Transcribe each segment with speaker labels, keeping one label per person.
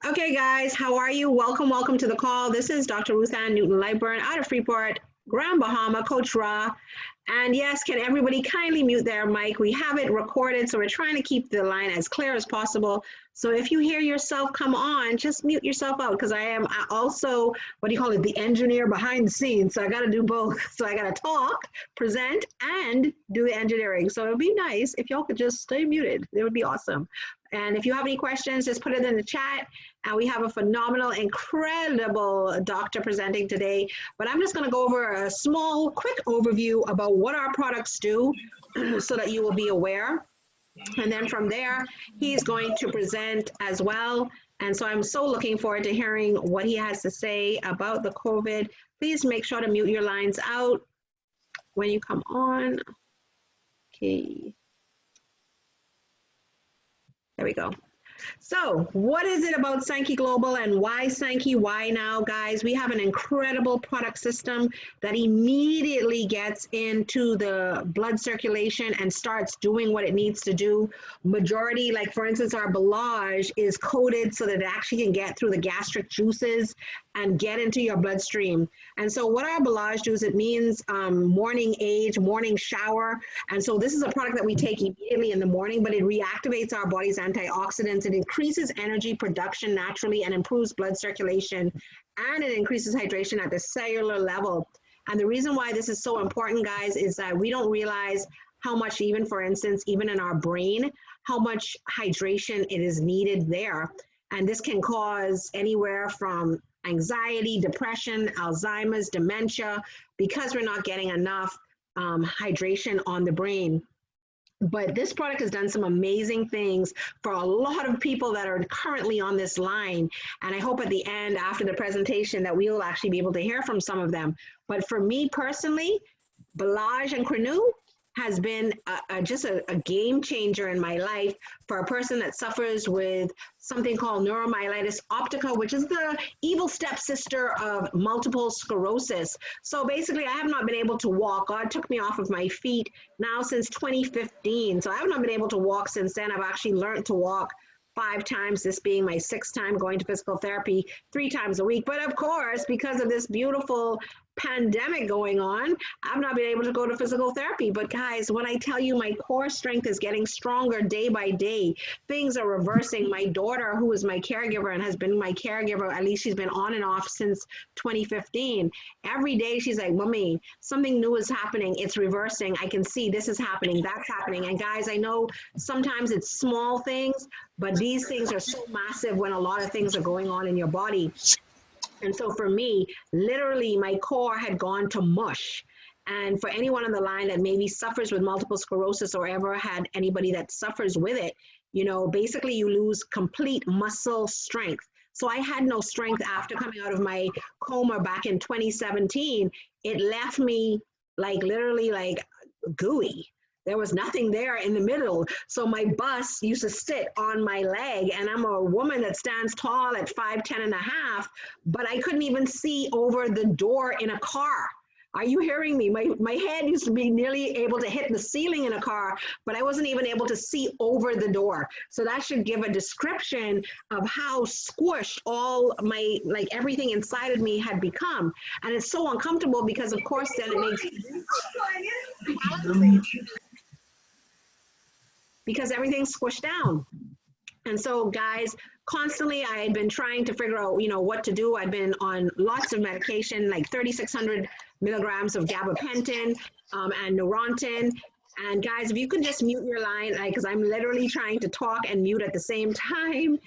Speaker 1: Okay, guys, how are you? Welcome to the call. This is Dr. Ruth Ann Newton-Lightburn out of Freeport, Grand Bahama, Coach Ra. And yes, can everybody kindly mute their mic? We have it recorded, so we're trying to keep the line as clear as possible. So if you hear yourself come on, just mute yourself out, because I am also, the engineer behind the scenes. So I got to do both. So I got to talk, present, and do the engineering. So it would be nice if y'all could just stay muted. It would be awesome. And if you have any questions, just put it in the chat. And we have a phenomenal, incredible doctor presenting today. But I'm just going to go over a small, quick overview about what our products do so that you will be aware. And then from there, he's going to present as well. And so I'm so looking forward to hearing what he has to say about the COVID. Please make sure to mute your lines out when you come on. Okay. There we go. So what is it about Sankey Global and why Sankey? Why now, guys? We have an incredible product system that immediately gets into the blood circulation and starts doing what it needs to do. Majority, like for instance, our Belage is coated so that it actually can get through the gastric juices and get into your bloodstream. And so what our Belage does, it means morning age, morning shower. And so this is a product that we take immediately in the morning, but it reactivates our body's antioxidants. It increases energy production naturally and improves blood circulation, and it increases hydration at the cellular level. And the reason why this is so important, guys, is that we don't realize how much, even for instance, even in our brain, how much hydration it is needed there. And this can cause anywhere from anxiety, depression, Alzheimer's, dementia, because we're not getting enough hydration on the brain. But this product has done some amazing things for a lot of people that are currently on this line. And I hope at the end, after the presentation, that we will actually be able to hear from some of them. But for me personally, Belage and Crenew has been just a game changer in my life for a person that suffers with something called neuromyelitis optica, which is the evil stepsister of multiple sclerosis. So basically, I have not been able to walk. God took me off of my feet now since 2015. So I have not been able to walk since then. I've actually learned to walk 5 times, this being my 6th time going to physical therapy 3 times a week. But of course, because of this beautiful pandemic going on, I've not been able to go to physical therapy. But guys, when I tell you my core strength is getting stronger day by day, things are reversing. My daughter, who is my caregiver and has been my caregiver, at least she's been on and off since 2015. Every day she's like, Mommy, something new is happening. It's reversing. I can see this is happening, that's happening. And guys, I know sometimes it's small things, but these things are so massive when a lot of things are going on in your body. And so for me, literally my core had gone to mush. And for anyone on the line that maybe suffers with multiple sclerosis or ever had anybody that suffers with it, you know, basically you lose complete muscle strength. So I had no strength after coming out of my coma back in 2017. It left me like literally like gooey. There was nothing there in the middle. So my bus used to sit on my leg, and I'm a woman that stands tall at 5'10" and a half, but I couldn't even see over the door in a car. Are you hearing me? My head used to be nearly able to hit the ceiling in a car, but I wasn't even able to see over the door. So that should give a description of how squished all my, like everything inside of me had become. And it's so uncomfortable because of course then it makes because everything's squished down. And so guys, constantly I had been trying to figure out, you know, what to do. I'd been on lots of medication, like 3,600 milligrams of gabapentin and Neurontin. And guys, if you can just mute your line, because I'm literally trying to talk and mute at the same time.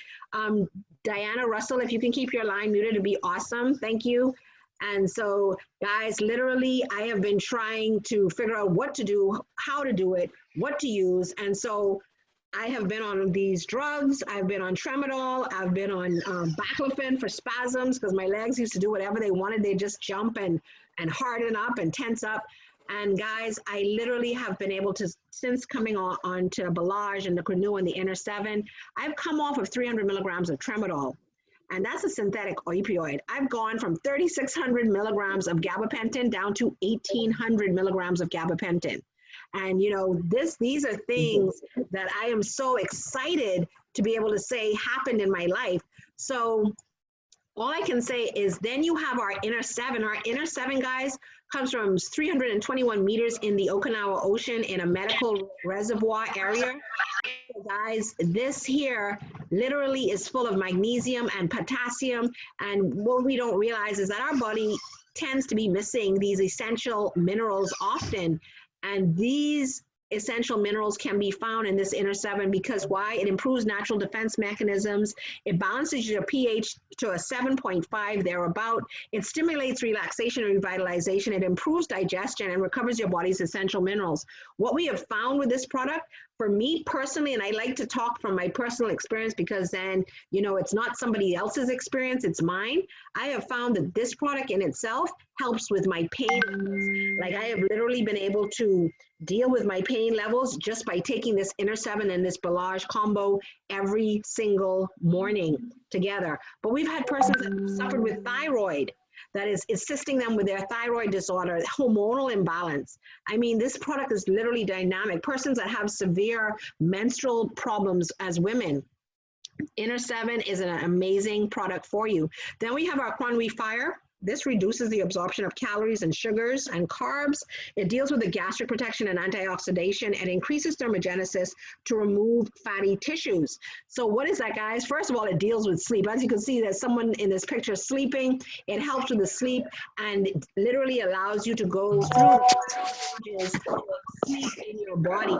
Speaker 1: Diana Russell, if you can keep your line muted, it'd be awesome. Thank you. And so guys, literally, I have been trying to figure out what to do, how to do it, what to use. And so I have been on these drugs. I've been on Tramadol. I've been on baclofen for spasms because my legs used to do whatever they wanted. They just jump and harden up and tense up. And guys, I literally have been able to, since coming on to Belage and the Crenew and the Inner 7, I've come off of 300 milligrams of Tramadol. And that's a synthetic opioid. I've gone from 3,600 milligrams of gabapentin down to 1,800 milligrams of gabapentin. And you know, these are things that I am so excited to be able to say happened in my life. So all I can say is then you have our inner seven. Our inner seven, guys, comes from 321 meters in the Okinawa Ocean in a medical reservoir area. So guys, this here literally is full of magnesium and potassium. And what we don't realize is that our body tends to be missing these essential minerals often. And these essential minerals can be found in this inner seven because why? It improves natural defense mechanisms. It balances your pH to a 7.5 thereabout. It stimulates relaxation and revitalization. It improves digestion and recovers your body's essential minerals. What we have found with this product, for me personally, and I like to talk from my personal experience because then, you know, it's not somebody else's experience, it's mine. I have found that this product in itself helps with my pain levels. Like I have literally been able to deal with my pain levels just by taking this inner seven and this Belage combo every single morning together. But we've had persons that suffered with thyroid that is assisting them with their thyroid disorder, hormonal imbalance. I mean, this product is literally dynamic. Persons that have severe menstrual problems as women, Inner 7 is an amazing product for you. Then we have our Cronwy Fire. This reduces the absorption of calories and sugars and carbs. It deals with the gastric protection and antioxidation and increases thermogenesis to remove fatty tissues. So what is that, guys? First of all, it deals with sleep. As you can see, there's someone in this picture sleeping. It helps with the sleep and it literally allows you to go through the stages of sleep in your body.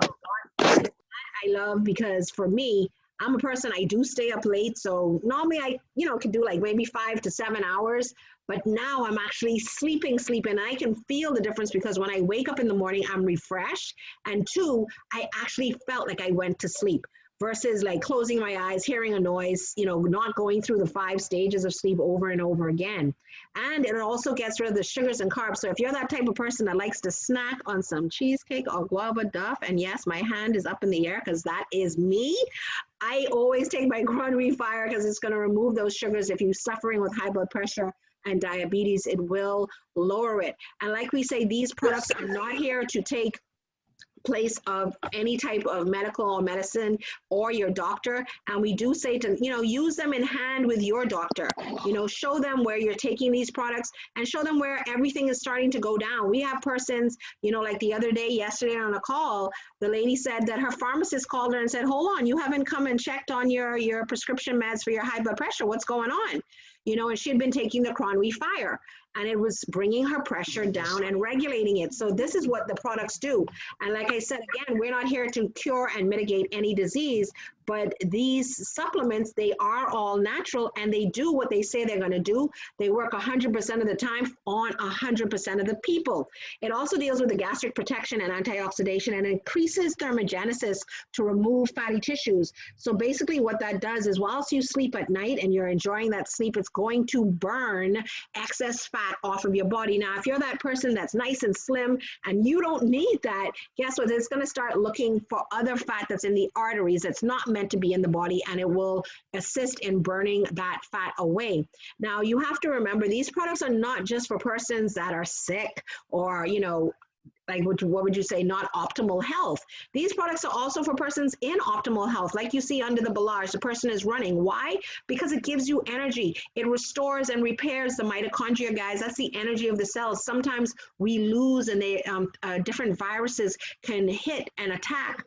Speaker 1: I love because for me, I'm a person, I do stay up late. So normally I, could do like maybe 5 to 7 hours, but now I'm actually sleeping. I can feel the difference because when I wake up in the morning, I'm refreshed. And 2, I actually felt like I went to sleep versus like closing my eyes, hearing a noise, not going through the 5 stages of sleep over and over again. And it also gets rid of the sugars and carbs. So if you're that type of person that likes to snack on some cheesecake or guava duff, and yes, my hand is up in the air because that is me, I always take my Cronwy Fire because it's going to remove those sugars. If you're suffering with high blood pressure and diabetes, it will lower it. And like we say, these products are not here to take place of any type of medical or medicine or your doctor. And we do say to, use them in hand with your doctor, show them where you're taking these products and show them where everything is starting to go down. We have persons, like the other day, yesterday on a call, the lady said that her pharmacist called her and said, hold on, you haven't come and checked on your prescription meds for your high blood pressure. What's going on? And she had been taking the Cronwy Fire and it was bringing her pressure down and regulating it. So this is what the products do. And like I said, again, we're not here to cure and mitigate any disease, but these supplements, they are all natural and they do what they say they're going to do. They work 100% of the time on 100% of the people. It also deals with the gastric protection and antioxidation and increases thermogenesis to remove fatty tissues. So basically what that does is whilst you sleep at night and you're enjoying that sleep, it's going to burn excess fat off of your body. Now, if you're that person that's nice and slim and you don't need that, guess what? It's going to start looking for other fat that's in the arteries that's not meant to be in the body, and it will assist in burning that fat away. Now, you have to remember these products are not just for persons that are sick or, like what would you say, not optimal health. These products are also for persons in optimal health. Like you see under the Belage, the person is running. Why? Because it gives you energy. It restores and repairs the mitochondria, guys. That's the energy of the cells. Sometimes we lose and they different viruses can hit and attack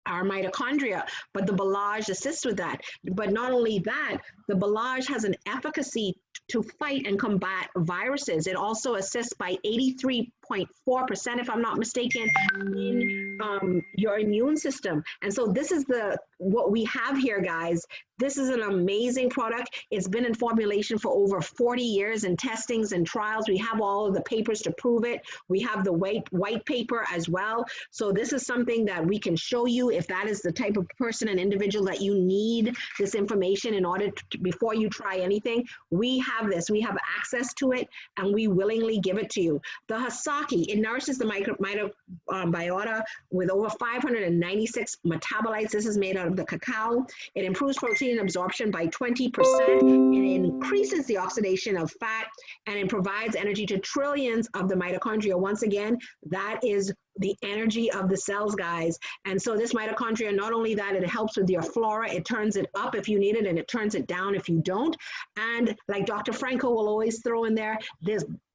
Speaker 1: our mitochondria, but the Belage assists with that. But not only that, the Belage has an efficacy to fight and combat viruses. It also assists by 83.4%, if I'm not mistaken, in your immune system. And so this is what we have here, guys. This is an amazing product. It's been in formulation for over 40 years in testings and trials. We have all of the papers to prove it. We have the white paper as well. So this is something that we can show you if that is the type of person and individual that you need this information in order to, before you try anything. We have this. We have access to it and we willingly give it to you. The Hasaki, it nourishes the microbiota with over 596 metabolites. This is made out of the cacao. It improves protein absorption by 20%. It increases the oxidation of fat and it provides energy to trillions of the mitochondria. Once again, that is the energy of the cells, guys. And so this mitochondria, not only that, it helps with your flora, it turns it up if you need it, and it turns it down if you don't. And like Dr. Franco will always throw in there,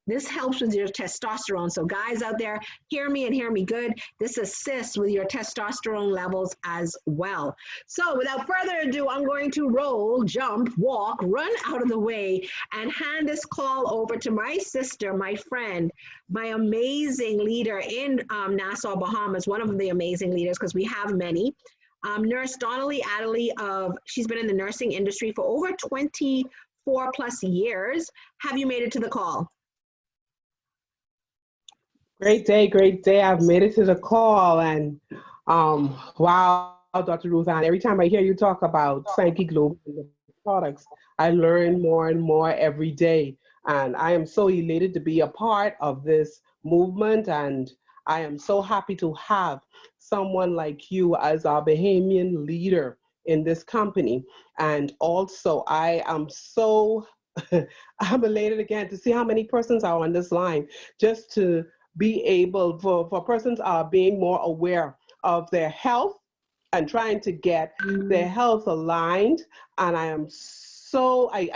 Speaker 1: this helps with your testosterone. So guys out there, hear me and hear me good. This assists with your testosterone levels as well. So without further ado, I'm going to roll, jump, walk, run out of the way and hand this call over to my sister, my friend, my amazing leader in Nassau, Bahamas, one of the amazing leaders because we have many. Nurse Donnelly Adderley she's been in the nursing industry for over 24 plus years. Have you made it to the call?
Speaker 2: Great day, great day. I've made it to the call, and wow, Dr. Ruth Ann, every time I hear you talk about Sankey Global and the products, I learn more and more every day. And I am so elated to be a part of this movement, and I am so happy to have someone like you as our Bahamian leader in this company. And also, I am so I'm elated again to see how many persons are on this line, just to be able for persons are being more aware of their health and trying to get their health aligned. And I am so, I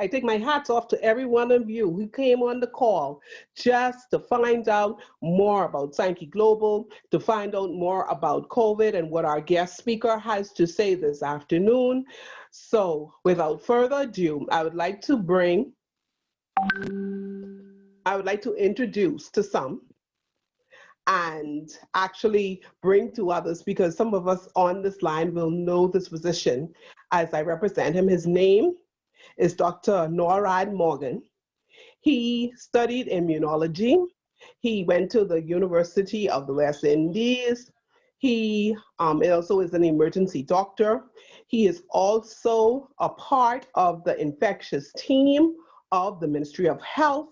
Speaker 2: take my hats off to every one of you who came on the call just to find out more about Sankey Global, to find out more about COVID and what our guest speaker has to say this afternoon. So without further ado, I would like to introduce to some and actually bring to others, because some of us on this line will know this physician as I represent him. His name is Dr. Norad Morgan. He studied immunology. He went to the University of the West Indies. He also is an emergency doctor. He is also a part of the infectious team of the Ministry of Health.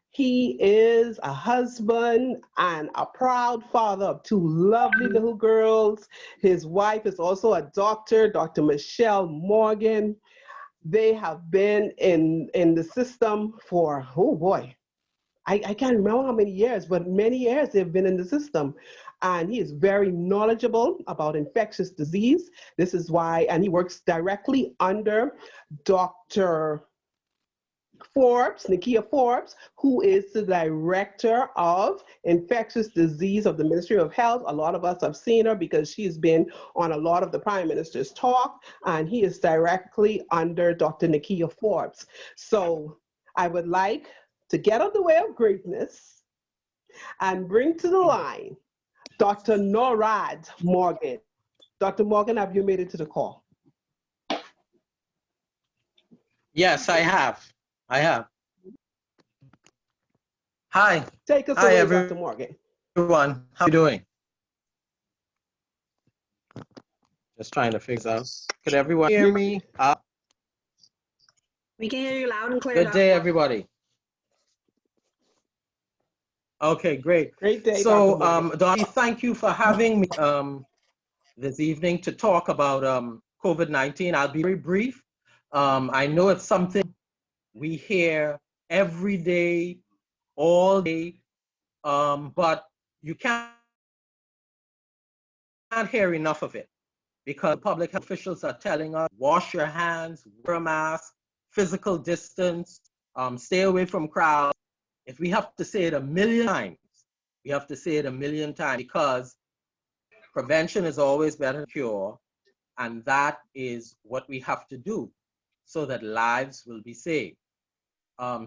Speaker 2: He is a husband and a proud father of two lovely little girls. His wife is also a doctor, Dr. Michelle Morgan. They have been in the system for, oh boy, I can't remember how many years, but many years they've been in the system. And he is very knowledgeable about infectious disease. This is why, and he works directly under Dr. Forbes, Nakia Forbes, who is the director of infectious disease of the Ministry of Health. A lot of us have seen her because she's been on a lot of the Prime Minister's talk, and he is directly under Dr. Nakia Forbes. So I would like to get out of the way of greatness and bring to the line Dr. Norad Morgan. Dr. Morgan, have you made it to the call?
Speaker 3: Yes, I have. Hi.
Speaker 2: Take us away, Dr. Morgan.
Speaker 3: Everyone. How are you doing? Just trying to figure out. Could everyone hear me?
Speaker 1: We can hear you loud and clear.
Speaker 3: Good day, everybody. Okay, great.
Speaker 2: Great day,
Speaker 3: so,
Speaker 2: Dr.
Speaker 3: thank you for having me this evening to talk about COVID-19. I'll be very brief. I know it's something we hear every day, all day, but you can't hear enough of it because public health officials are telling us, wash your hands, wear a mask, physical distance, stay away from crowds. If we have to say it a million times, we have to say it a million times, because prevention is always better than cure, and that is what we have to do so that lives will be saved.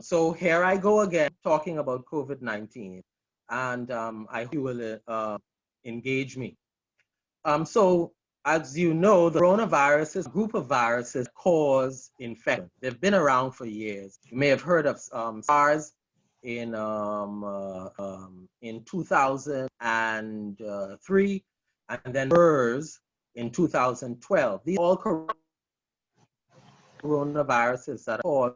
Speaker 3: So here I go again talking about COVID-19, and I hope you will engage me. So as you know, the coronavirus is a group of viruses that cause infection. They've been around for years. You may have heard of SARS in 2003, and then MERS in 2012. These are all coronaviruses that cause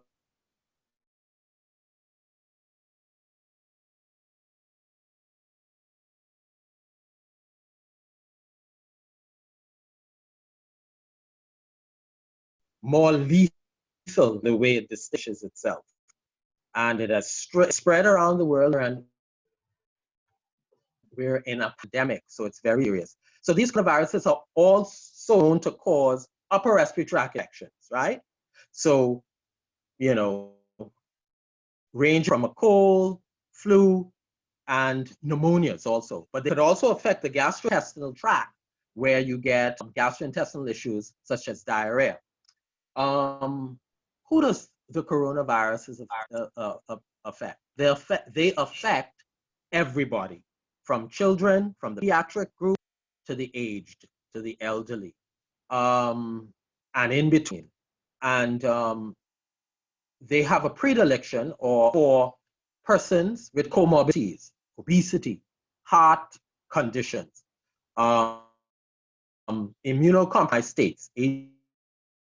Speaker 3: more lethal the way it distinguishes itself. And it has spread around the world, and we're in a pandemic, so it's very serious. So these coronaviruses are also known to cause upper respiratory tract infections, right? So, you know, range from a cold, flu, and pneumonias also. But they could also affect the gastrointestinal tract, where you get gastrointestinal issues such as diarrhea. Who does the coronaviruses affect? They affect everybody, from children, from the pediatric group, to the aged, to the elderly, and in between. And they have a predilection for persons with comorbidities, obesity, heart conditions, immunocompromised states,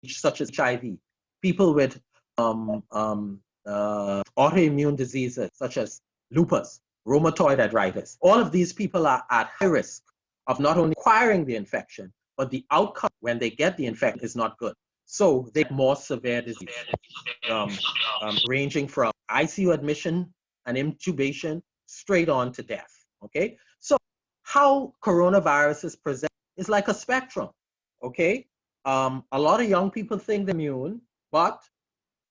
Speaker 3: such as HIV, people with autoimmune diseases such as lupus, rheumatoid arthritis. All of these people are at high risk of not only acquiring the infection, but the outcome when they get the infection is not good. So they have more severe disease, ranging from ICU admission and intubation straight on to death. Okay, so how coronaviruses present is like a spectrum. Okay, a lot of young people think they're immune, but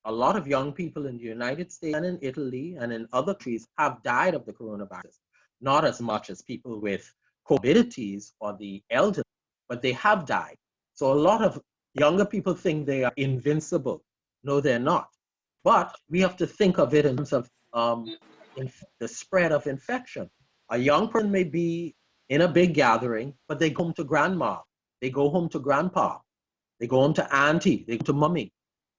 Speaker 3: a lot of young people in the United States and in Italy and in other countries have died of the coronavirus. Not as much as people with comorbidities or the elderly, but they have died. So a lot of younger people think they are invincible. No, they're not. But we have to think of it in terms of the spread of infection. A young person may be in a big gathering, but they go home to grandma, they go home to grandpa, they go home to auntie, they go to mummy,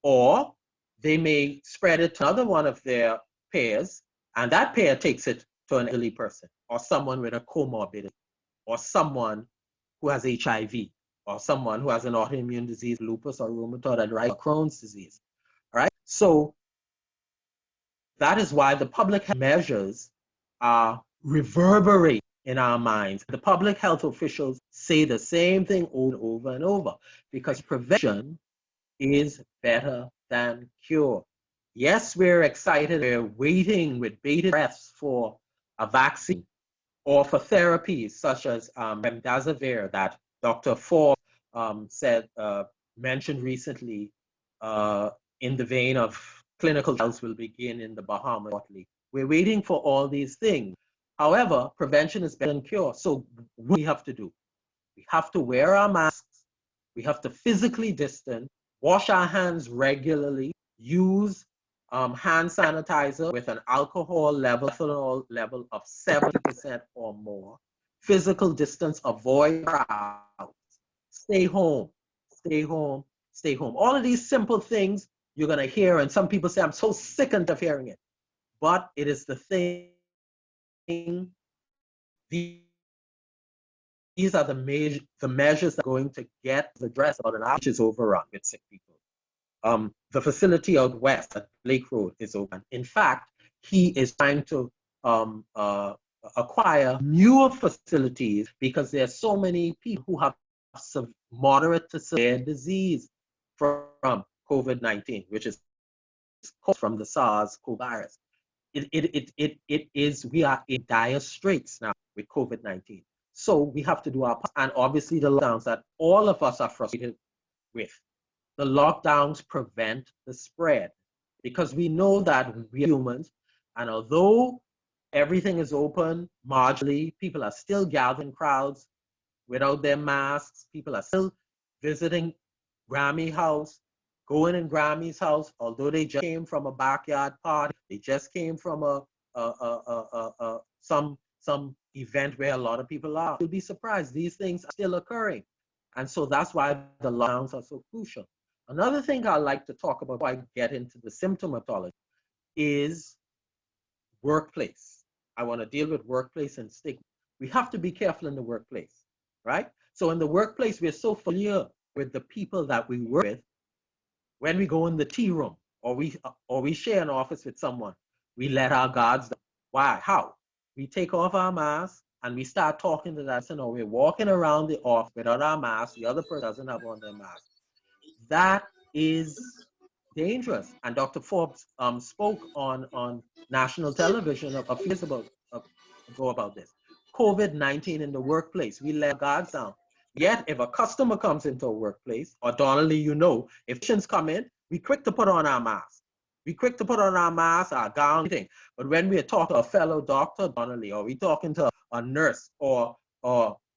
Speaker 3: or they may spread it to another one of their peers, and that peer takes it to an elderly person, or someone with a comorbidity, or someone who has HIV, or someone who has an autoimmune disease, lupus or rheumatoid arthritis, or Crohn's disease. All right. So that is why the public health measures reverberate in our minds. The public health officials say the same thing over and over, because prevention is better than cure. Yes, we're excited. We're waiting with bated breath for a vaccine or for therapies such as remdesivir that Dr. Ford mentioned recently, in the vein of clinical trials will begin in the Bahamas shortly. We're waiting for all these things. However, prevention is better than cure. So what do we have to do? We have to wear our masks. We have to physically distance, wash our hands regularly, use hand sanitizer with an alcohol level, ethanol level of 70% or more. Physical distance, avoid crowds, stay home, stay home, stay home. All of these simple things you're going to hear, and some people say, I'm so sick of hearing it. But it is the thing, these are the measures that are going to get the dress about an hour, which is overrun with sick people. The facility out west at Lake Road is open. In fact, he is trying to acquire newer facilities because there are so many people who have moderate to severe disease from COVID-19, which is caused from the SARS-CoV virus. We are in dire straits now with COVID-19. So we have to do our part. And obviously the lockdowns that all of us are frustrated with. The lockdowns prevent the spread because we know that we are humans, and although everything is open marginally, people are still gathering crowds without their masks. People are still visiting Grammy house, going in Grammy's house, although they just came from a backyard party, they just came from some event where a lot of people are. You'll be surprised, these things are still occurring. And so that's why the lockdowns are so crucial. Another thing I like to talk about before I get into the symptomatology is workplace. I want to deal with workplace and stigma. We have to be careful in the workplace, right? So in the workplace, we're so familiar with the people that we work with. When we go in the tea room or we share an office with someone, we let our guards down. Why? How? We take off our masks and we start talking to that person, or we're walking around the office without our mask. The other person doesn't have on their mask. That is dangerous. And Dr. Forbes spoke on national television a few years ago about this. COVID-19 in the workplace. We let guards down. Yet, if a customer comes into a workplace, or Donnelly, you know, if patients come in, we quick to put on our mask. We quick to put on our mask, our gown, everything. But when we talk to a fellow doctor, Donnelly, or we talking to a nurse or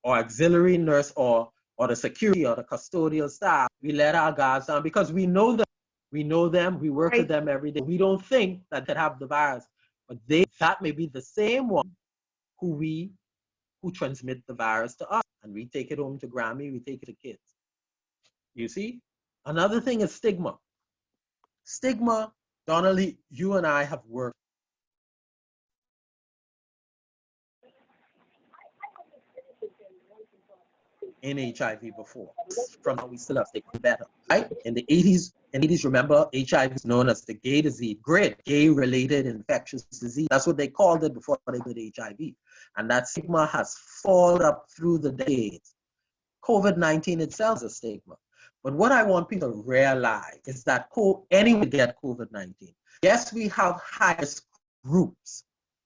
Speaker 3: auxiliary nurse or the security or the custodial staff, we let our guards down because we know them. We know them. We work with them every day. We don't think that they have the virus, but that may be the same one who transmit the virus to us, and we take it home to Grammy. We take it to kids. You see, another thing is stigma. Stigma, Donnelly, you and I have worked in HIV before. From now, we still have stigma better, right? In the 80s, remember, HIV is known as the gay disease, gay-related infectious disease. That's what they called it before they did HIV. And that stigma has fallen up through the decades. COVID-19 itself is a stigma. But what I want people to realize is that anyone get COVID-19. Yes, we have high-risk groups.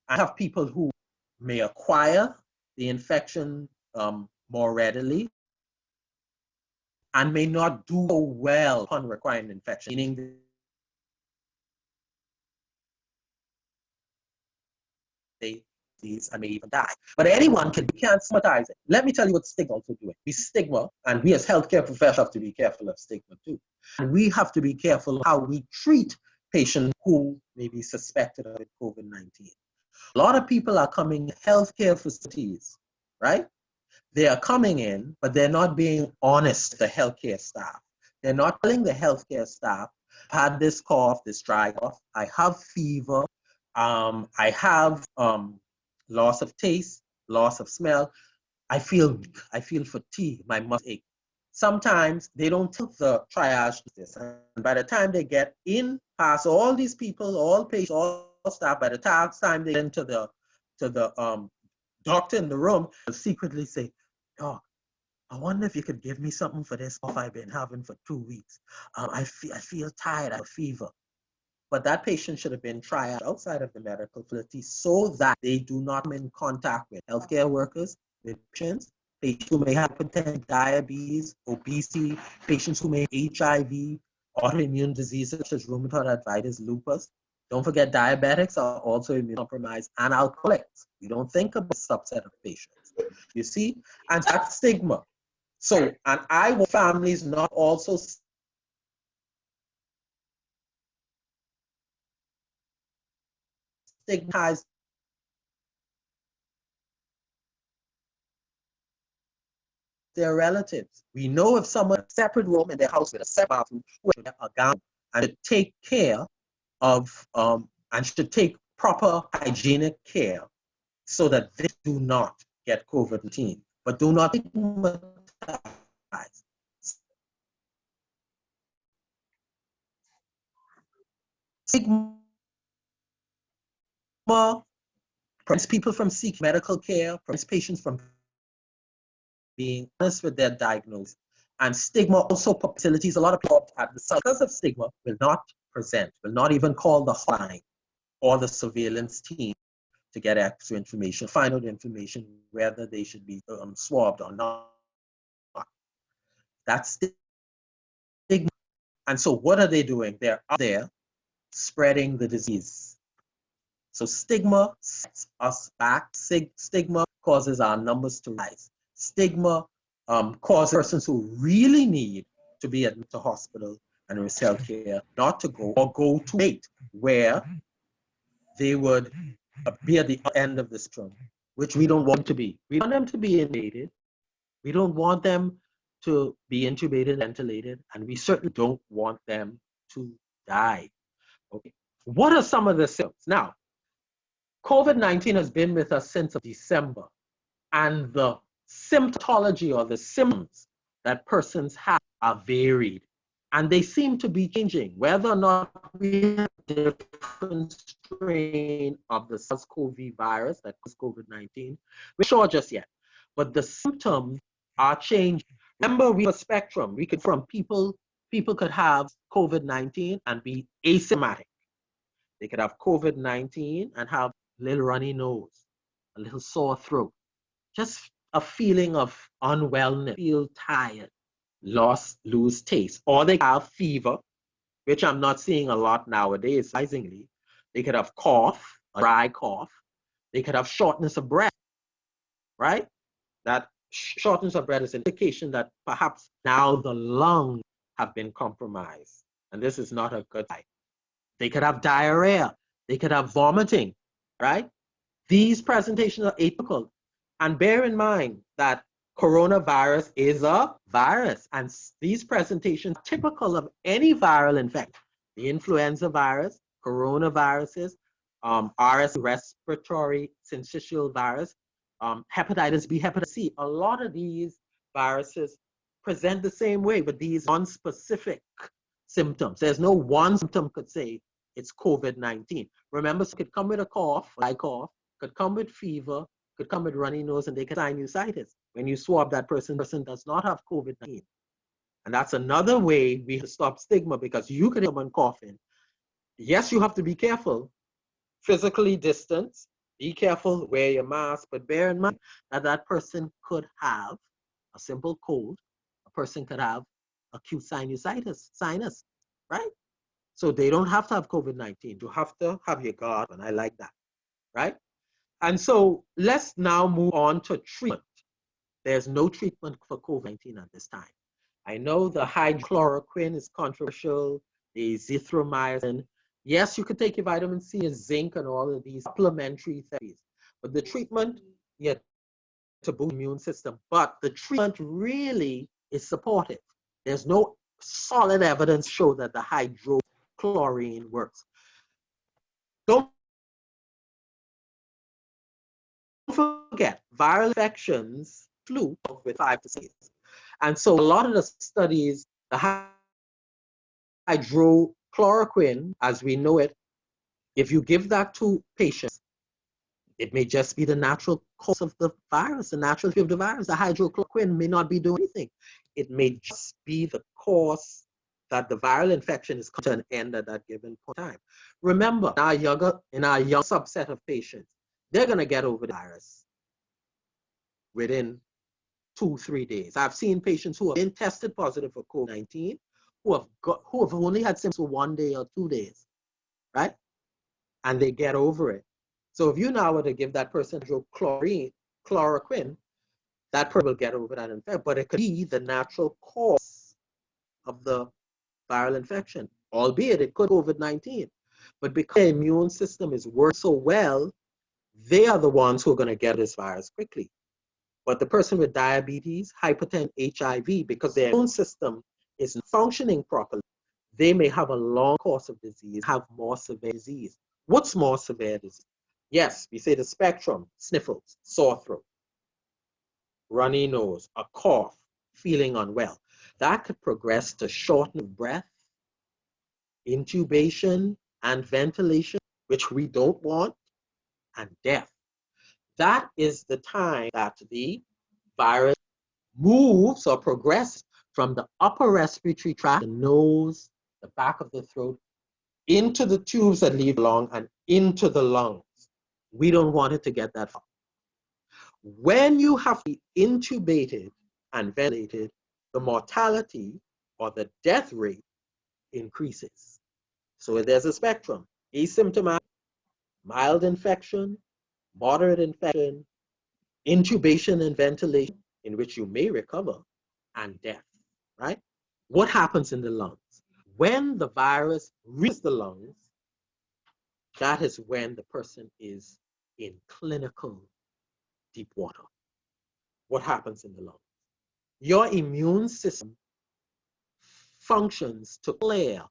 Speaker 3: I have people who may acquire the infection more readily and may not do well upon requiring infection, meaning they and may even die. But anyone can't stigmatize it. Let me tell you what stigma also doing. We stigma, and we as healthcare professionals have to be careful of stigma too. And we have to be careful of how we treat patients who may be suspected of COVID-19. A lot of people are coming to healthcare facilities, right? They are coming in, but they're not being honest with the healthcare staff. They're not telling the healthcare staff, I've had this cough, this dry cough, I have fever, I have loss of taste, loss of smell, I feel weak, I feel fatigue, my muscles ache. Sometimes they don't take the triage this, and by the time they get in past all these people, all patients, all staff, by the time they get into the doctor in the room, they'll secretly say, Doc, I wonder if you could give me something for this cough I've been having for 2 weeks. I feel tired, I have a fever. But that patient should have been tried outside of the medical facility so that they do not come in contact with healthcare workers, with patients who may have hypertension, diabetes, obesity, patients who may have HIV, autoimmune diseases such as rheumatoid arthritis, lupus. Don't forget diabetics are also immunocompromised and alcoholics. We don't think of a subset of patients. You see? And that's stigma. So, and I want families not also stigmatized their relatives. We know if someone in a separate room in their house with a separate bathroom, with a gown, and should take care of and should take proper hygienic care so that they do not get COVID-19, but do not stigmatize. Stigma prevents people from seeking medical care, prevents patients from being honest with their diagnosis. And stigma also facilities, a lot of people at the site, because of stigma, will not present, will not even call the hotline or the surveillance team to get extra information, find out information, whether they should be swabbed or not. That's stigma. And so what are they doing? They're out there spreading the disease. So stigma sets us back. Stigma causes our numbers to rise. Stigma causes persons who really need to be admitted to hospital and receive health care not to go or go too late, where they would be at the end of the spectrum, which we don't want to be. We want them to be intubated. We don't want them to be intubated, ventilated, and we certainly don't want them to die. Okay. What are some of the symptoms? Now, COVID-19 has been with us since December, and the symptomatology or the symptoms that persons have are varied, and they seem to be changing, whether or not we have a different strain of the SARS-CoV virus that causes COVID-19. We're sure just yet, but the symptoms are changing. Remember, we have a spectrum. We could, from people could have COVID-19 and be asymptomatic. They could have COVID-19 and have a little runny nose, a little sore throat. just a feeling of unwellness, feel tired, lose taste, or they have fever, which I'm not seeing a lot nowadays, surprisingly. They could have cough, a dry cough. They could have shortness of breath, right? That shortness of breath is an indication that perhaps now the lungs have been compromised. And this is not a good sign. They could have diarrhea. They could have vomiting, right? These presentations are atypical. And bear in mind that coronavirus is a virus, and these presentations are typical of any viral infection. The influenza virus, coronaviruses, RS, respiratory syncytial virus, hepatitis B, hepatitis C. A lot of these viruses present the same way, but these non-specific symptoms. There's no one symptom could say it's COVID-19. Remember, it could come with a cough, like cough, could come with fever, could come with runny nose, and they could sinusitis. When you swab that person does not have COVID-19. And that's another way we stop stigma, because you could have someone coughing. Yes, you have to be careful, physically distance, be careful, wear your mask, but bear in mind that that person could have a simple cold. A person could have acute sinusitis, sinus, right? So they don't have to have COVID-19. You have to have your guard, and I like that, right? And so let's now move on to treatment. There's no treatment for COVID-19 at this time. I know the hydrochloroquine is controversial, the azithromycin. Yes, you could take your vitamin C and zinc and all of these supplementary therapies. But the treatment, yeah, to boost the immune system, but the treatment really is supportive. There's no solid evidence to show that the hydrochlorine works. Don't forget, viral infections, flu, with 5 to 6 days. And so a lot of the studies, the hydrochloroquine, as we know it, if you give that to patients, it may just be the natural cause of the virus, the natural of the virus. The hydrochloroquine may not be doing anything. It may just be the cause that the viral infection is coming to an end at that given point in time. Remember, in our young subset of patients, they're going to get over the virus within 2-3 days. I've seen patients who have been tested positive for COVID-19 who have only had symptoms for 1 day or 2 days, right? And they get over it. So if you now were to give that person chloroquine, that person will get over that infection, but it could be the natural cause of the viral infection, albeit it could be COVID-19. But because their immune system is working so well, they are the ones who are going to get this virus quickly. But the person with diabetes, hypertension, HIV, because their immune system is functioning properly, they may have a long course of disease, have more severe disease. What's more severe disease? Yes, we say the spectrum: sniffles, sore throat, runny nose, a cough, feeling unwell. That could progress to shortness of breath, intubation and ventilation, which we don't want, and death. That is the time that the virus moves or progresses from the upper respiratory tract, the nose, the back of the throat, into the tubes that lead along and into the lungs. We don't want it to get that far. When you have to be intubated and ventilated, the mortality or the death rate increases. So there's a spectrum: asymptomatic, mild infection, moderate infection, intubation and ventilation, in which you may recover, and death, right? What happens in the lungs? When the virus reaches the lungs, that is when the person is in clinical deep water. What happens in the lungs? Your immune system functions to clear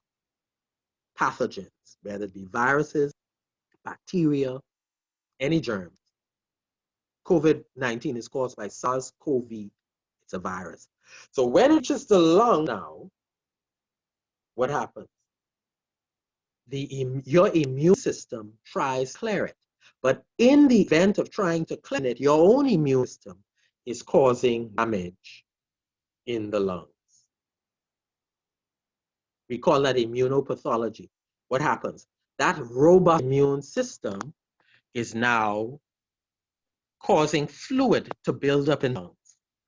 Speaker 3: pathogens, whether it be viruses, bacteria, any germs. COVID-19 is caused by SARS-CoV. It's a virus. So when it reaches the lung now, what happens? Your immune system tries to clear it. But in the event of trying to clear it, your own immune system is causing damage in the lungs. We call that immunopathology. What happens? That robust immune system is now causing fluid to build up in lungs.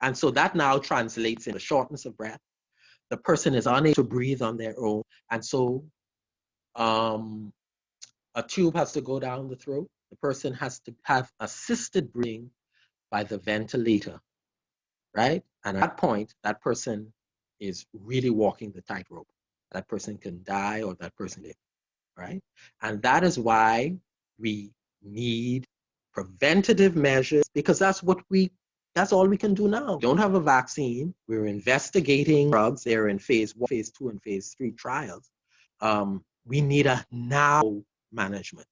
Speaker 3: And so that now translates into shortness of breath. The person is unable to breathe on their own. And so a tube has to go down the throat. The person has to have assisted breathing by the ventilator, right? And at that point, that person is really walking the tightrope. That person can die or that person live, right? And that is why we need preventative measures, because that's all we can do now. We don't have a vaccine. We're investigating drugs. They're in phase 1, phase 2, and phase 3 trials. We need a now management.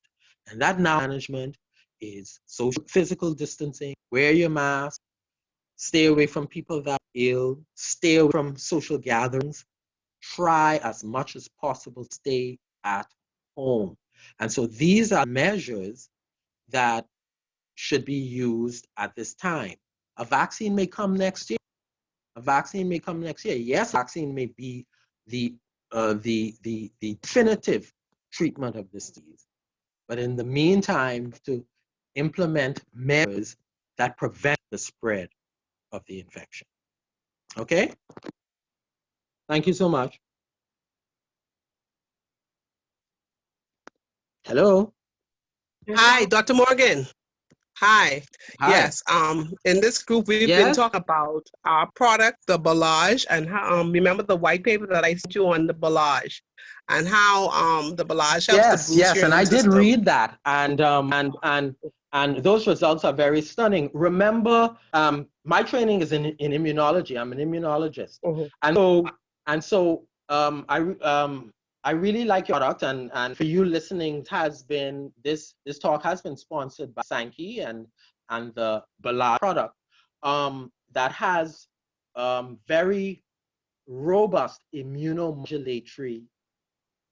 Speaker 3: And that now management is social, physical distancing, wear your mask, stay away from people that are ill, stay away from social gatherings, try as much as possible to stay at home. And so these are measures that should be used at this time. A vaccine may come next year. A vaccine may come next year. Yes, a vaccine may be the definitive treatment of this disease. But in the meantime, to implement measures that prevent the spread of the infection. Okay? Thank you so much. Hello?
Speaker 2: Hi, Dr. Morgan. Hi.
Speaker 3: Hi.
Speaker 2: Yes. In this group, we've been talking about our product, the Belage, and how, remember the white paper that I sent you on the Belage, and how the Belage helps to boost your
Speaker 3: and I
Speaker 2: immune
Speaker 3: did
Speaker 2: system.
Speaker 3: read that, and those results are very stunning. Remember, my training is in immunology. I'm an immunologist, and so I really like your product, and for you listening, this talk has been sponsored by Sankey and the Belage product that has very robust immunomodulatory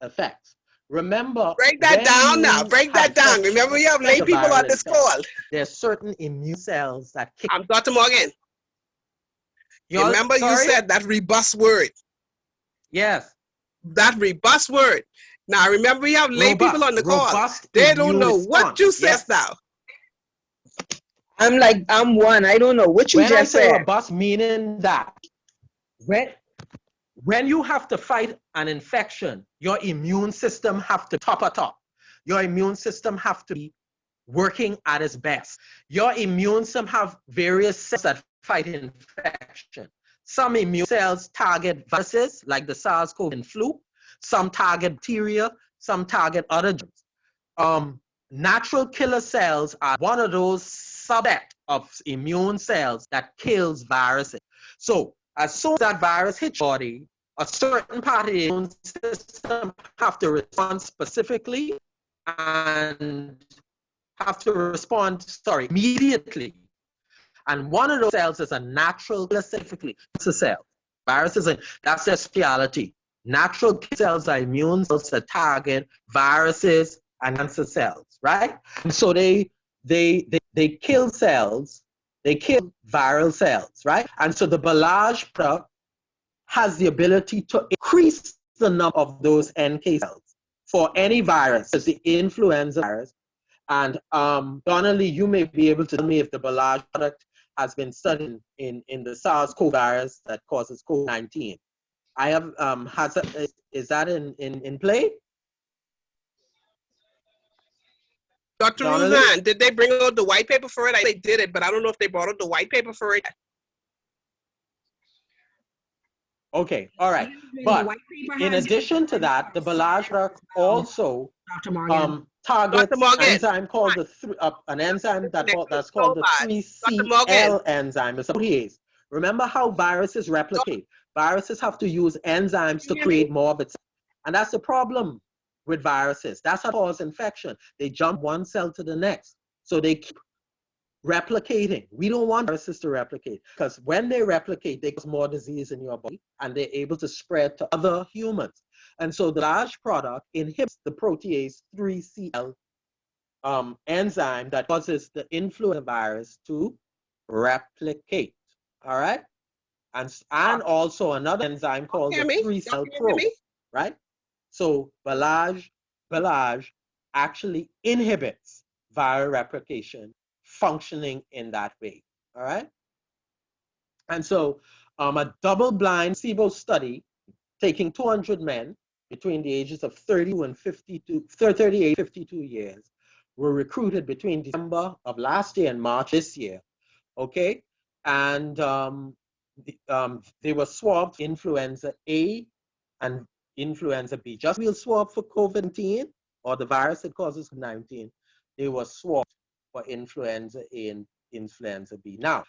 Speaker 3: effects. Remember,
Speaker 2: break that down now. Break that down. Remember, we have lay people on this call.
Speaker 3: There's certain immune cells that kick.
Speaker 2: I'm Dr. Morgan. Remember, you said that robust word.
Speaker 3: Yes.
Speaker 2: That robust word. Now, remember, we have lay people on the call. They don't know what you said now.
Speaker 4: I'm one. I don't know what you just said.
Speaker 3: When I say robust, meaning that when you have to fight an infection, your immune system have to top. Your immune system have to be working at its best. Your immune system have various cells that fight infection. Some immune cells target viruses like the SARS-CoV and flu. Some target bacteria. Some target other germs. Natural killer cells are one of those subset of immune cells that kills viruses. So as soon as that virus hits your body, a certain part of the immune system have to respond specifically and have to respond, immediately. And one of those cells is a natural killer, specifically, cancer cell. Viruses, that's their specialty. Natural cells are immune cells that target viruses and cancer cells, right? And so they kill cells, they kill viral cells, right? And so the Belage product has the ability to increase the number of those NK cells for any virus, as the influenza virus. And Donnelly, you may be able to tell me if the Belage product has been studied in the SARS-CoV virus that causes COVID-19. I have, is that in play?
Speaker 2: Dr. Rouzan, did they bring out the white paper for it? They did it, but I don't know if they brought out the white paper for it.
Speaker 3: Okay, all right. But in addition to that, the Belage product also targets an enzyme called an enzyme that's called the 3CL enzyme. It's a protease. Remember how viruses replicate? Viruses have to use enzymes to create more of it. And that's the problem with viruses. That's how it causes infection. They jump one cell to the next. So they keep replicating. We don't want viruses to replicate, because when they replicate, they cause more disease in your body and they're able to spread to other humans. And so the Belage product inhibits the protease 3CL enzyme that causes the influenza virus to replicate. All right? And also another enzyme called the 3CL Pro, right? So Belage actually inhibits viral replication functioning in that way. All right. And so a double-blind placebo study taking 200 men between the ages of 32 and 52, 38, 52 years were recruited between December of last year and March this year. Okay. And they were swabbed influenza A and influenza B. Just we'll swab for COVID-19 or the virus that causes COVID-19. They were swabbed for influenza A and influenza B. Now,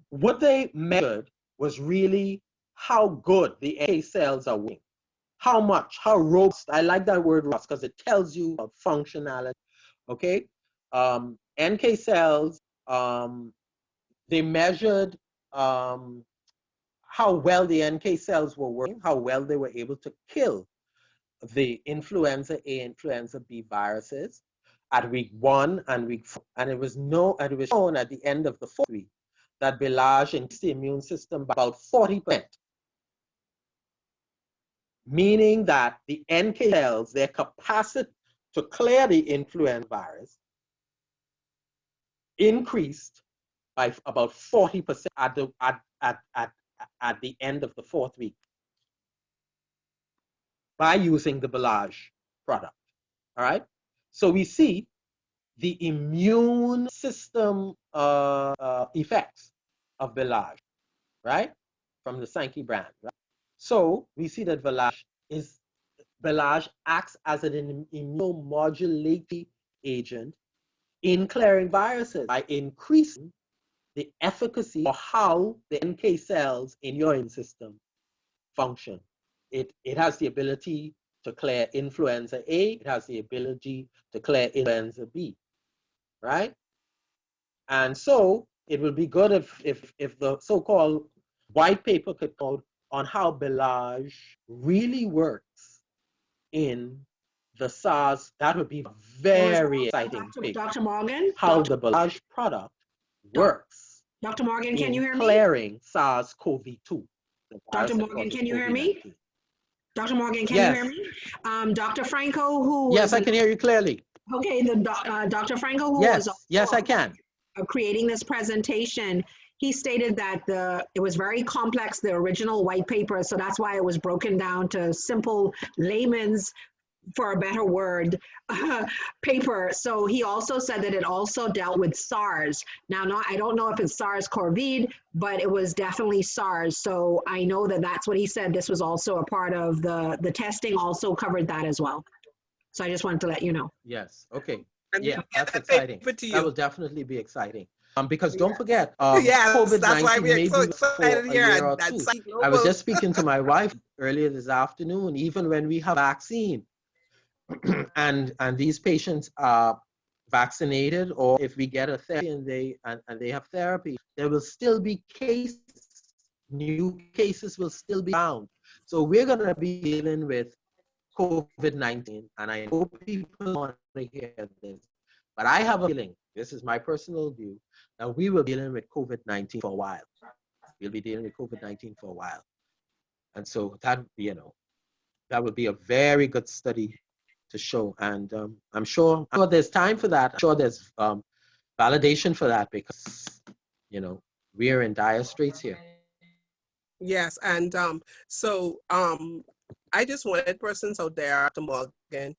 Speaker 3: what they measured was really how good the NK cells are working. How much, how robust. I like that word robust because it tells you about functionality. Okay. NK cells, they measured how well the NK cells were working, how well they were able to kill the influenza A, influenza B viruses at week 1 and week 4. And it was shown at the end of the 4th week that Belage increased the immune system by about 40%, meaning that the NK cells, their capacity to clear the influenza virus, increased by about 40% at the end of the 4th week by using the Belage product. All right. So we see the immune system effects of Belage, right, from the Sankey brand. Right? So we see that Belage acts as an immunomodulating agent in clearing viruses by increasing the efficacy of how the NK cells in your immune system function. It has the ability to clear influenza A, it has the ability to clear influenza B, right? And so it will be good if the so-called white paper could code on how Belage really works in the SARS. That would be very exciting.
Speaker 1: Dr. Morgan?
Speaker 3: How the Belage product works.
Speaker 1: Dr. Morgan, can you hear me?
Speaker 3: Clearing SARS-CoV-2.
Speaker 1: Dr. Morgan, can you hear me? Dr. Morgan, can you hear me? Dr. Franco, who
Speaker 3: yes, I can hear you clearly.
Speaker 1: Okay, Dr. Franco, who
Speaker 3: was
Speaker 1: yes,
Speaker 3: I can.
Speaker 1: Creating this presentation, he stated that it was very complex, the original white paper, so that's why it was broken down to simple layman's, for a better word, paper. So he also said that it also dealt with SARS. Now, I don't know if it's SARS-CoV, but it was definitely SARS. So I know that that's what he said. This was also a part of the testing, also covered that as well. So I just wanted to let you know.
Speaker 3: Yes. Okay. Yeah, that's exciting. That will definitely be exciting. Because don't forget,
Speaker 5: yes,
Speaker 3: COVID-19
Speaker 5: that's why we're so excited here.
Speaker 3: I was just speaking to my wife earlier this afternoon. Even when we have vaccine, and these patients are vaccinated, or if we get a therapy and they have therapy, there will still be cases. New cases will still be found. So we're going to be dealing with COVID-19, and I know people want to hear this, but I have a feeling, this is my personal view, that we will be dealing with COVID-19 for a while. We'll be dealing with COVID-19 for a while. And so that, that would be a very good study to show. And I'm sure there's time for that. I'm sure there's validation for that because, we're in dire straits here.
Speaker 5: Yes, and I just wanted persons out there, Dr. Morgan.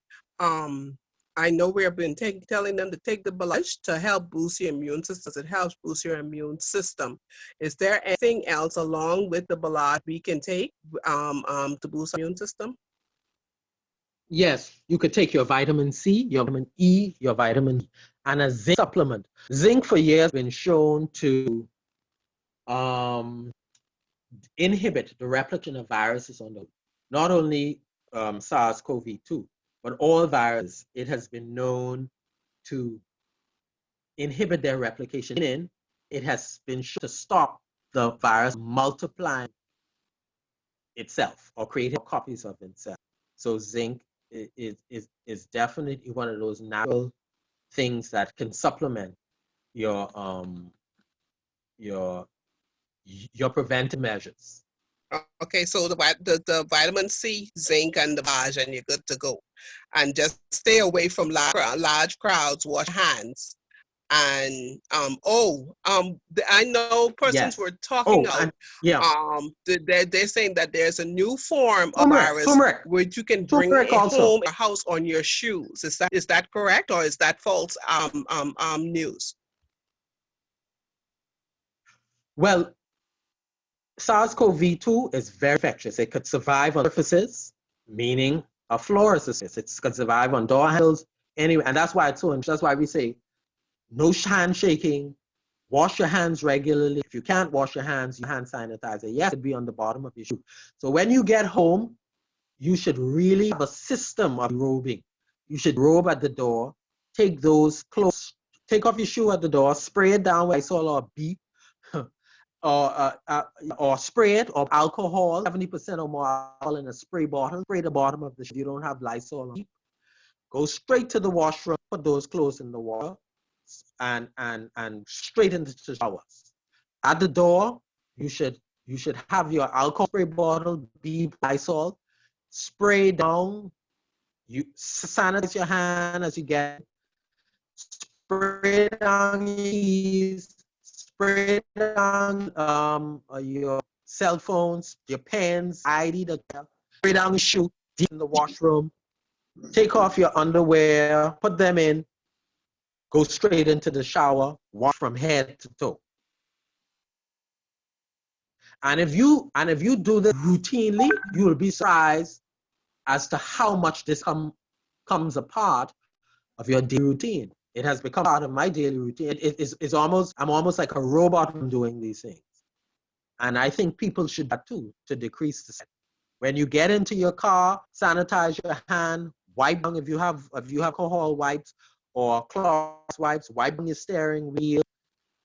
Speaker 5: I know we have been telling them to take the Belage to help boost your immune system. It helps boost your immune system. Is there anything else along with the Belage we can take to boost our immune system?
Speaker 3: Yes, you could take your vitamin C, your vitamin E, your vitamin D, and a zinc supplement. Zinc for years has been shown to inhibit the replication of viruses on the, not only SARS-CoV-2, but all viruses. It has been known to inhibit their replication. It has been shown to stop the virus multiplying itself or creating copies of itself. So zinc is definitely one of those natural things that can supplement your preventive measures.
Speaker 5: Okay, so the vitamin C, zinc, and the Belage, and you're good to go. And just stay away from large crowds. Wash your hands. And I know persons
Speaker 3: Yes.
Speaker 5: were talking
Speaker 3: Oh,
Speaker 5: out.
Speaker 3: and yeah.
Speaker 5: They're saying that there's a new form of
Speaker 3: Turmeric,
Speaker 5: virus
Speaker 3: turmeric,
Speaker 5: which you can bring
Speaker 3: turmeric
Speaker 5: it
Speaker 3: also.
Speaker 5: home, your house, on your shoes. Is that correct, or is that false news?
Speaker 3: Well, SARS-CoV-2 is very infectious. It could survive on surfaces, meaning a floor surface. It could survive on door handles, anyway. And that's why that's why we say no handshaking, wash your hands regularly. If you can't wash your hands, use hand sanitizer. Yes, it be on the bottom of your shoe. So when you get home, you should really have a system of robing. You should robe at the door, take those clothes, take off your shoe at the door, spray it down with Lysol or beep, or spray it, or alcohol, 70% or more alcohol in a spray bottle, spray the bottom of the shoe. You don't have Lysol or beep. Go straight to the washroom, put those clothes in the water, and straight into the showers. At the door, you should have your alcohol spray bottle, beep, Lysol, spray down. You sanitize your hand as you get. Spray down your keys. Spray down your cell phones, your pens, ID, spray down your shoe, deep in the washroom. Take off your underwear, put them in, go straight into the shower, wash from head to toe. And if you do this routinely, you will be surprised as to how much this comes a part of your daily routine. It has become part of my daily routine. I'm almost like a robot from doing these things. And I think people should do that too, to decrease the spread. When you get into your car, sanitize your hand, wipe down if you have alcohol wipes or Clorox wipes, wipe on your steering wheel,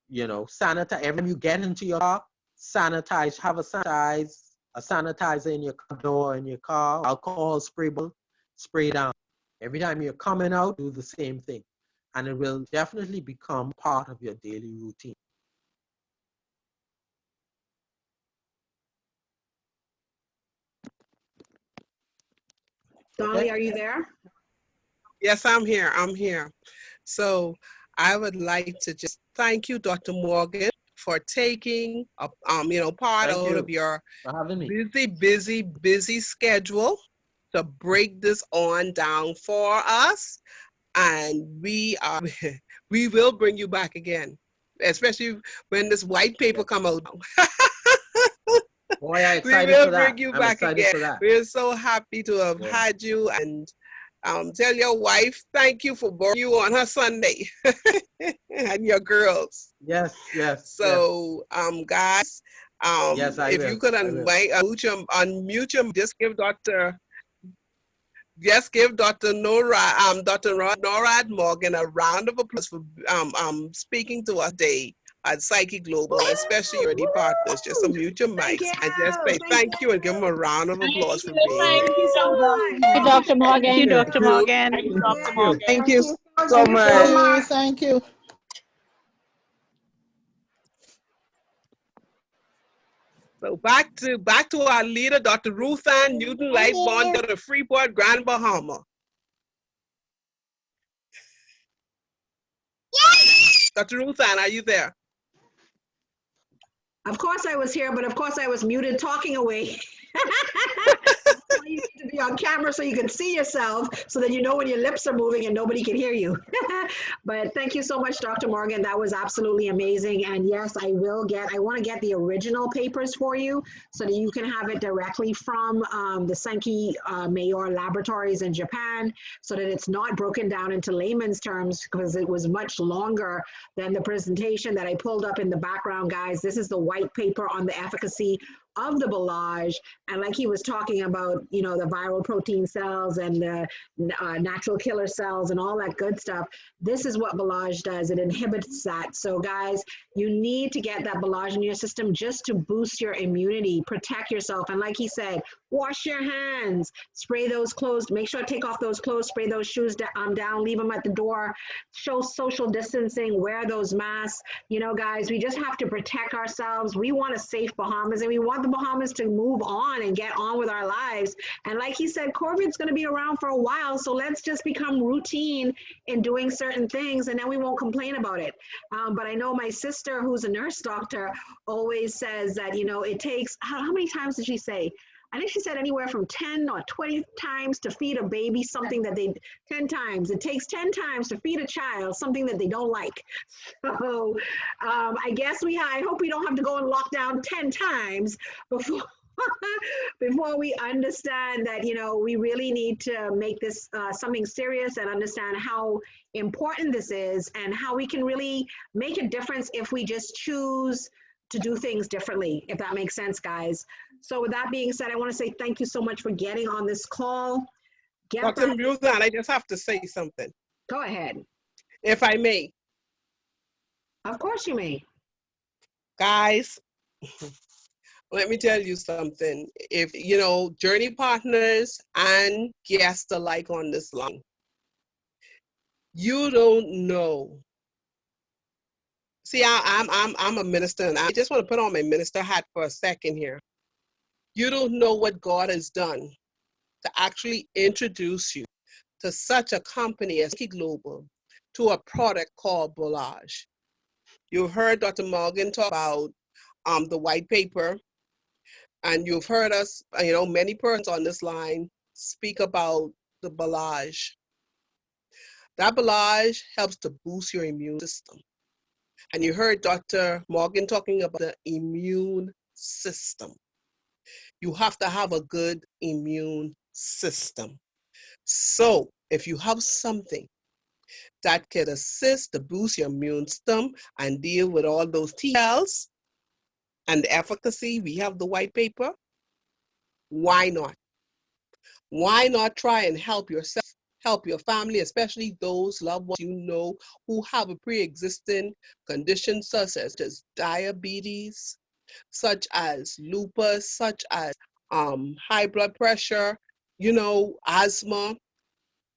Speaker 3: sanitize. Every time you get into your car, sanitize, have a sanitizer in your car door, in your car, alcohol spray bottle, spray down. Every time you're coming out, do the same thing. And it will definitely become part of your daily routine.
Speaker 1: Dolly, are you there?
Speaker 5: Yes, I'm here. So I would like to just thank you, Dr. Morgan, for taking part out of your busy schedule to break this on down for us. And we will bring you back again, especially when this white paper come out.
Speaker 3: Boy, I'm excited
Speaker 5: we will
Speaker 3: for that.
Speaker 5: bring you
Speaker 3: I'm
Speaker 5: back
Speaker 3: excited
Speaker 5: again.
Speaker 3: for that.
Speaker 5: We're so happy to have had you, and tell your wife thank you for borrowing you on her Sunday and your girls.
Speaker 3: Yes.
Speaker 5: So, guys,
Speaker 3: yes,
Speaker 5: if you could unmute your, just give Dr. Norad Morgan a round of applause for speaking to us today at Psyche Global, especially your partners. Just unmute your mics and just say thank you and give them a round of applause for being here.
Speaker 1: Thank you so much.
Speaker 6: Thank you, Dr. Morgan.
Speaker 4: Thank you, Dr. Morgan. Thank you so much.
Speaker 2: Thank you.
Speaker 5: So back to our leader, Dr. Ruth Ann Newton Lightbond, out of Freeport, Grand Bahama. Dr. Ruth Ann, are you there?
Speaker 1: Of course I was here, but of course I was muted talking away. You need to be on camera so you can see yourself, so that you know when your lips are moving and nobody can hear you. But thank you so much, Dr. Morgan. That was absolutely amazing. And yes, I want to get the original papers for you so that you can have it directly from the Sankey Mayor Laboratories in Japan, so that it's not broken down into layman's terms, because it was much longer than the presentation that I pulled up in the background, guys. This is the white paper on the efficacy of the Belage, and like he was talking about, the viral protein cells and the natural killer cells and all that good stuff. This is what Belage does. It inhibits that. So guys, you need to get that Belage in your system just to boost your immunity, protect yourself. And like he said, wash your hands, spray those clothes, make sure to take off those clothes, spray those shoes down, leave them at the door, show social distancing, wear those masks. Guys, we just have to protect ourselves. We want a safe Bahamas, and we want want the Bahamas to move on and get on with our lives. And like he said, COVID's going to be around for a while. So let's just become routine in doing certain things, and then we won't complain about it. But I know my sister, who's a nurse doctor, always says that, you know, it takes, how many times did she say? I think she said anywhere from 10 or 20 times to feed a baby something that they, 10 times. It takes 10 times to feed a child something that they don't like. So I guess I hope we don't have to go in lockdown 10 times before before we understand that, you know, we really need to make this something serious and understand how important this is and how we can really make a difference if we just choose to do things differently, if that makes sense, guys. So with that being said, I want to say thank you so much for getting on this call.
Speaker 5: Dr. Muzan, I just have to say something.
Speaker 1: Go ahead.
Speaker 5: If I may.
Speaker 1: Of course you may.
Speaker 5: Guys, let me tell you something. If, you know, journey partners and guests alike on this line, you don't know. See, I'm a minister, and I just want to put on my minister hat for a second here. You don't know what God has done to actually introduce you to such a company as Global, to a product called Belage. You've heard Dr. Morgan talk about the white paper, and you've heard us, you know, many persons on this line speak about the Belage. That Belage helps to boost your immune system. And you heard Dr. Morgan talking about the immune system. You have to have a good immune system. So if you have something that can assist to boost your immune system and deal with all those T cells and the efficacy, we have the white paper. Why not? Why not try and help yourself, help your family, especially those loved ones you know who have a pre-existing condition such as diabetes, such as lupus, such as high blood pressure, you know, asthma.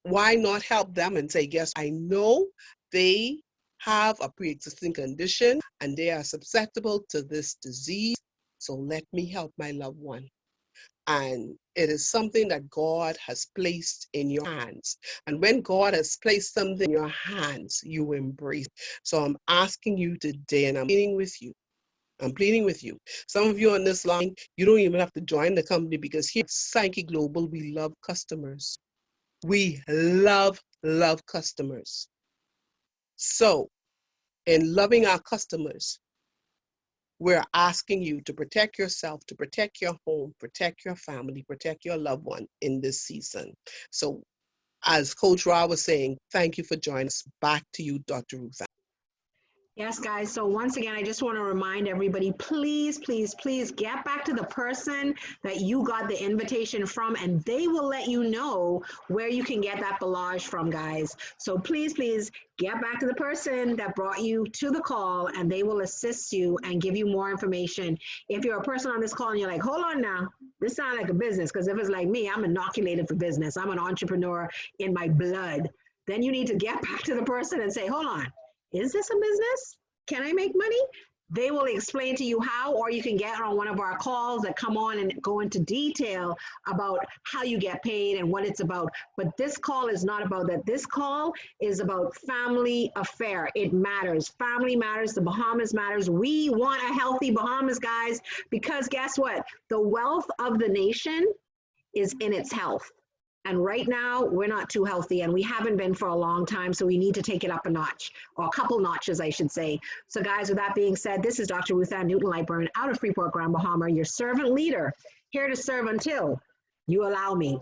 Speaker 5: Why not help them and say, yes, I know they have a pre-existing condition and they are susceptible to this disease, so let me help my loved one. And it is something that God has placed in your hands. And when God has placed something in your hands, you embrace. So I'm asking you today, and I'm pleading with you. I'm pleading with you. Some of you on this line, you don't even have to join the company, because here at Psyche Global, we love customers. We love customers. So in loving our customers, we're asking you to protect yourself, to protect your home, protect your family, protect your loved one in this season. So as Coach Ra was saying, thank you for joining us. Back to you, Dr. Ruth.
Speaker 1: Yes, guys. So once again, I just want to remind everybody, please, please, please get back to the person that you got the invitation from, and they will let you know where you can get that Belage from, guys. So please, please get back to the person that brought you to the call, and they will assist you and give you more information. If you're a person on this call and you're like, hold on now, this sounds like a business, because if it's like me, I'm inoculated for business. I'm an entrepreneur in my blood. Then you need to get back to the person and say, hold on. Is this a business? Can I make money? They will explain to you how, or you can get on one of our calls that come on and go into detail about how you get paid and what it's about. But this call is not about that. This call is about family affair. It matters. Family matters. The Bahamas matters. We want a healthy Bahamas, guys, because guess what? The wealth of the nation is in its health. And right now, we're not too healthy, and we haven't been for a long time, so we need to take it up a notch, or a couple notches, I should say. So guys, with that being said, this is Dr. Ruth Ann Newton-Lightburn out of Freeport, Grand Bahama, your servant leader, here to serve until you allow me.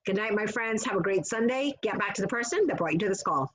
Speaker 1: Good night, my friends. Have a great Sunday. Get back to the person that brought you to this call.